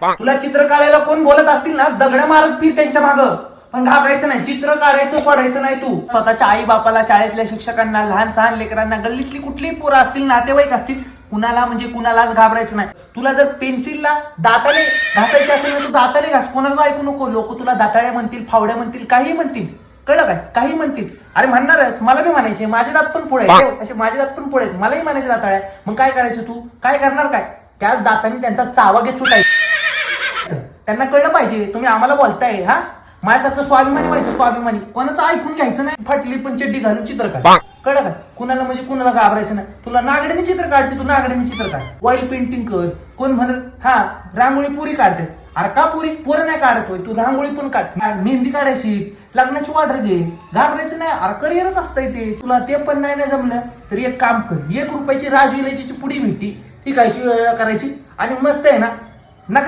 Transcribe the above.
तुला चित्र काढायला कोण बोलत असतील ना, दगड मारत फिर त्यांच्या मागं, पण घाबरायचं नाही. चित्र काढायचं, सोडायचं नाही. तू स्वतःच्या आई बापाला, शाळेतल्या शिक्षकांना, लहान सहान लेकरांना, गल्लीतली कुठलीही पोरं असतील, नातेवाईक असतील, कुणाला म्हणजे कुणालाच घाबरायचं नाही. तुला जर पेन्सिलला दाताने घासायचे असेल ना, तू दाताने घास, कोणाला ऐकू नको. लोक तुला दाताळ्या म्हणतील, फावड्या म्हणतील, काही म्हणतील, कळलं काय, काही म्हणतील. अरे म्हणणारच, मला बी म्हणायचे, माझे दात पण पुढे आहेत, असे माझे दात पण पुढे आहेत, मलाही म्हणायचे दाताळ्या. मग काय करायचं, तू काय करणार, काय त्याच दाताने त्यांचा चावा घेत सुटायचं. त्यांना कळलं पाहिजे तुम्ही आम्हाला बोलताय. हा, माझ्यासारखं स्वाभिमानी व्हायचं, स्वाभिमानी. कोणाचं ऐकून घ्यायचं नाही. फाटली पण चड्डी घालून चित्र काढ, कळलं का. कुणाला म्हणजे कुणाला घाबरायचं नाही. तुला नागड्याने चित्र काढायचे, तू नागड्याने चित्र काढ. ऑइल पेंटिंग कर. कोण म्हणत हा रांगोळी पुरी काढते, अरे का पुरी पोरं नाही काढत होय, तू रांगोळी पण काढ. मेहंदी काढायची, लग्नाची ऑर्डर घे, घाबरायचं नाही. अरे करिअरच असतंय ते. तुला ते पण नाही जमलं तर एक काम कर, 1 रुपयाची राजविलायची पुडी भेटती, ती खायची, करायची, आणि मस्त आहे ना, नका